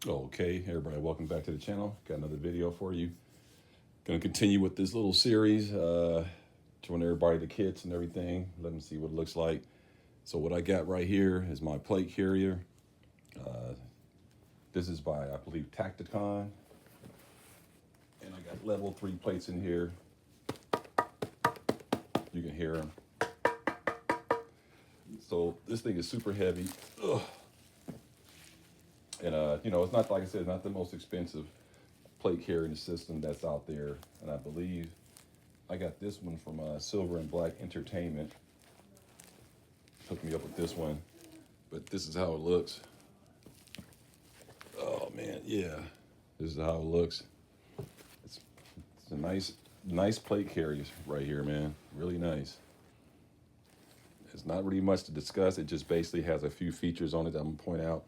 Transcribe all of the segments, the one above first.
Okay, everybody, welcome back to the channel. Got another video for you. Gonna continue with this little series, showing everybody the kits and everything. Let them see what it looks like. So what I got right here is my plate carrier. This is by, I believe, Tacticon. And I got level 3 plates in here. You can hear them. So this thing is super heavy. Ugh. And it's not, like I said, not the most expensive plate carrying system that's out there. And I believe I got this one from Silver and Black Entertainment. Hooked me up with this one. But this is how it looks. Oh man, yeah. This is how it looks. It's a nice plate carrier right here, man. Really nice. It's not really much to discuss. It just basically has a few features on it that I'm gonna point out.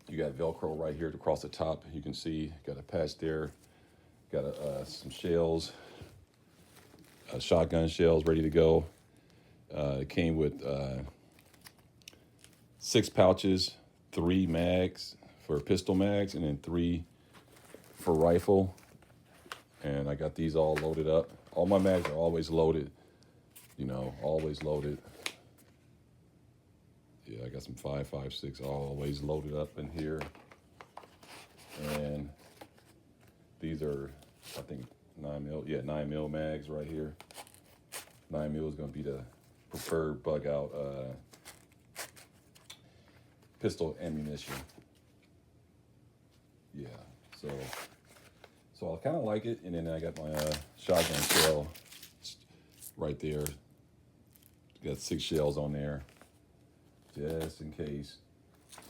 You got Velcro right here across the top. You can see, got a patch there. Got some shells, shotgun shells ready to go. It came with 6 pouches, 3 mags for pistol mags, and then 3 for rifle. And I got these all loaded up. All my mags are always loaded, always loaded. Yeah, I got some 5.56 always loaded up in here. And these are, I think, 9mm. Yeah, 9mm mags right here. 9mm is going to be the preferred bug out pistol ammunition. Yeah, so I kind of like it. And then I got my shotgun shell right there. Got 6 shells on there, just in case.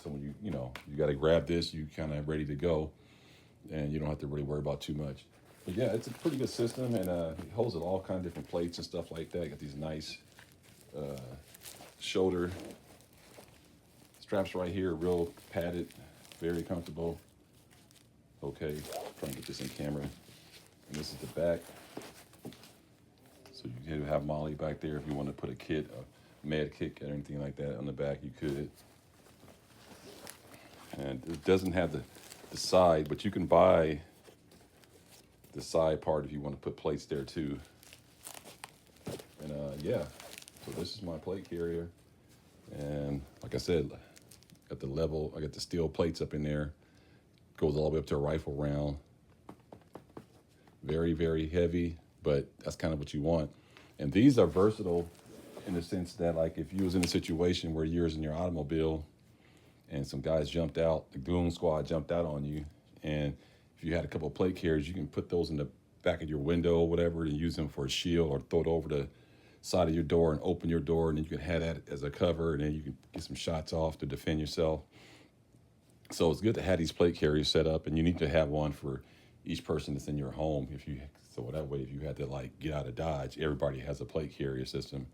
So when you got to grab this, you kind of ready to go, and you don't have to really worry about too much. But yeah, it's a pretty good system, and it holds all kind of different plates and stuff like that. Got these nice shoulder straps right here, real padded, very comfortable. Okay, trying to get this in camera. And this is the back. So you can have Molly back there if you want to put a kit, a med kit or anything like that on the back, you could. And it doesn't have the side, but you can buy the side part if you want to put plates there too. And yeah, so this is my plate carrier. And like I said, got the level, I got the steel plates up in there. Goes all the way up to a rifle round. Very, very heavy, but that's kind of what you want. And these are versatile in the sense that, like, if you was in a situation where you was in your automobile and some guys jumped out, the goon squad jumped out on you, and if you had a couple of plate carriers, you can put those in the back of your window or whatever and use them for a shield, or throw it over the side of your door and open your door, and then you can have that as a cover, and then you can get some shots off to defend yourself. So it's good to have these plate carriers set up, and you need to have one for each person that's in your home. So that way, if you had to like get out of Dodge, everybody has a plate carrier system,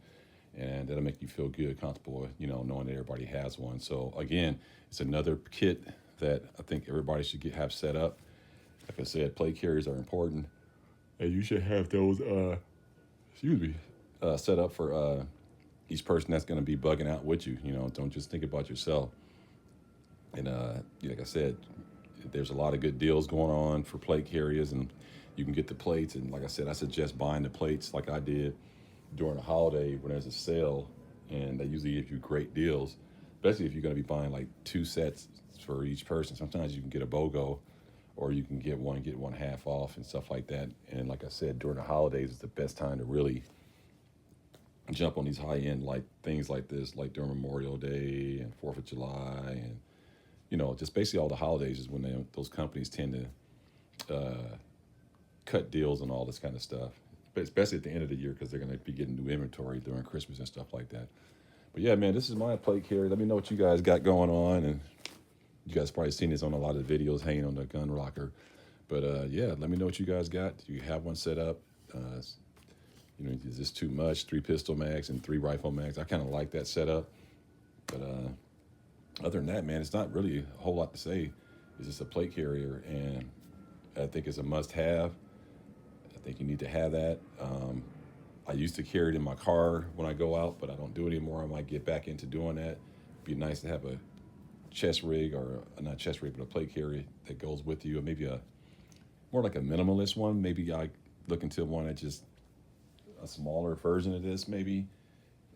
and that'll make you feel good, comfortable, knowing that everybody has one. So again, it's another kit that I think everybody should have set up. Like I said, plate carriers are important, and you should have those set up for each person that's going to be bugging out with you. Don't just think about yourself. And like I said, there's a lot of good deals going on for plate carriers, and you can get the plates. And like I said, I suggest buying the plates like I did during a holiday when there's a sale, and they usually give you great deals, especially if you're going to be buying like 2 sets for each person. Sometimes you can get a BOGO, or you can get one half off and stuff like that. And like I said, during the holidays is the best time to really jump on these high-end like things like this, like during Memorial Day and 4th of July, and just basically all the holidays is when those companies tend to cut deals and all this kind of stuff, but especially at the end of the year, because they're going to be getting new inventory during Christmas and stuff like that. But yeah, man, this is my plate carrier. Let me know what you guys got going on, and you guys probably seen this on a lot of videos hanging on the gun rocker. But yeah, let me know what you guys got. Do you have one set up? Is this too much? 3 pistol mags and 3 rifle mags. I kind of like that setup, but other than that, man, it's not really a whole lot to say. It's just a plate carrier, and I think it's a must-have. I think you need to have that. I used to carry it in my car when I go out, but I don't do it anymore. I might get back into doing that. It'd be nice to have a chest rig, or not chest rig, but a plate carrier that goes with you, or maybe a more like a minimalist one. Maybe I look into one that just a smaller version of this, maybe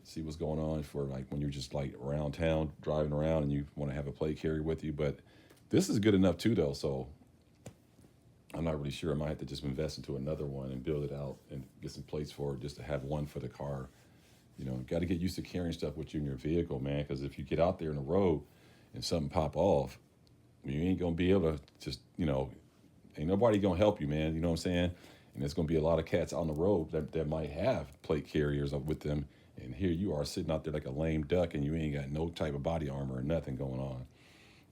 see what's going on for like when you're just like around town driving around and you want to have a plate carrier with you. But this is good enough too, though. So I'm not really sure. I might have to just invest into another one and build it out and get some plates for it, just to have one for the car. You know, got to get used to carrying stuff with you in your vehicle, man. Because if you get out there in the road and something pop off, you ain't gonna be able to just, ain't nobody gonna help you, man. You know what I'm saying? And there's gonna be a lot of cats on the road that might have plate carriers with them, and here you are sitting out there like a lame duck, and you ain't got no type of body armor or nothing going on.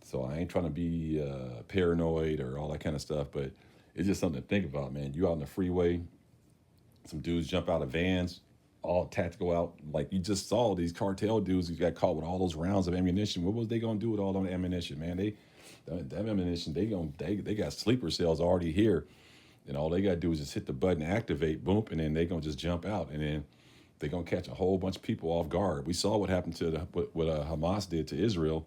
So I ain't trying to be paranoid or all that kind of stuff, but it's just something to think about, man. You out on the freeway, some dudes jump out of vans, all tactical out. Like you just saw these cartel dudes who got caught with all those rounds of ammunition. What was they gonna do with all that ammunition, man? That ammunition, they got sleeper cells already here, and all they gotta do is just hit the button, activate, boom, and then they gonna just jump out, and then they gonna catch a whole bunch of people off guard. We saw what happened to what Hamas did to Israel,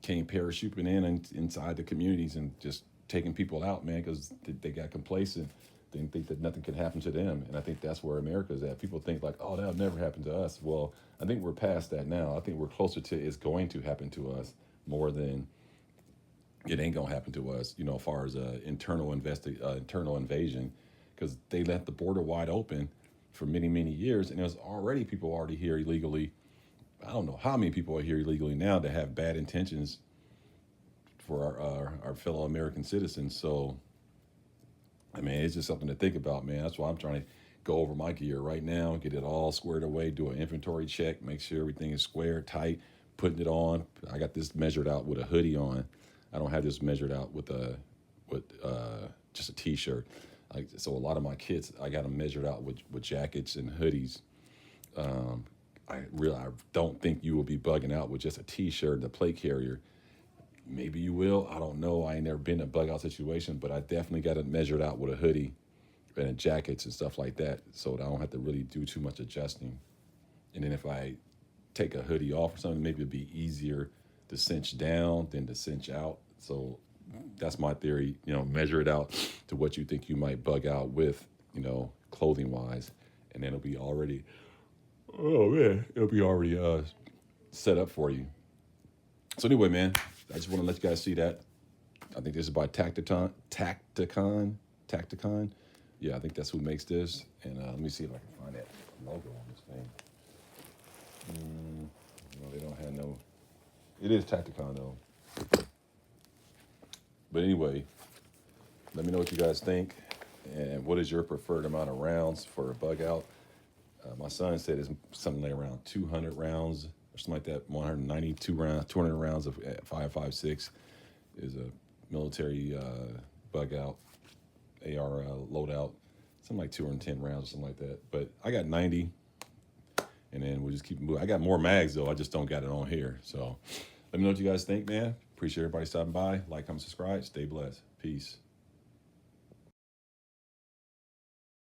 came parachuting inside the communities and just taking people out, man, because they got complacent. They didn't think that nothing could happen to them. And I think that's where America's at. People think like, oh, that'll never happen to us. Well, I think we're past that now. I think we're closer to it's going to happen to us more than it ain't going to happen to us, as far as internal invasion, because they left the border wide open for many, many years. And there's already people already here illegally. I don't know how many people are here illegally now that have bad intentions for our fellow American citizens. So, I mean, it's just something to think about, man. That's why I'm trying to go over my gear right now, get it all squared away, do an inventory check, make sure everything is square, tight, putting it on. I got this measured out with a hoodie on. I don't have this measured out with just a t-shirt. So a lot of my kits, I got them measured out with jackets and hoodies. I don't think you will be bugging out with just a t-shirt and a plate carrier. Maybe you will. I don't know. I ain't never been in a bug out situation, but I definitely got it measured out with a hoodie and jackets and stuff like that, so that I don't have to really do too much adjusting. And then if I take a hoodie off or something, maybe it'd be easier to cinch down than to cinch out. So that's my theory. Measure it out to what you think you might bug out with, clothing wise, and then it'll be already. Oh man, it'll be already set up for you. So anyway, man, I just want to let you guys see that. I think this is by Tacticon. Yeah, I think that's who makes this. And let me see if I can find that logo on this thing. No, they don't have no. It is Tacticon though. But anyway, let me know what you guys think, and what is your preferred amount of rounds for a bug out. My son said it's something like around 200 rounds or something like that. 192 rounds, 200 rounds of 5.56 is a military bug out, AR loadout, something like 210 rounds or something like that. But I got 90, and then we'll just keep moving. I got more mags though. I just don't got it on here. So let me know what you guys think, man. Appreciate everybody stopping by. Like, comment, subscribe. Stay blessed. Peace.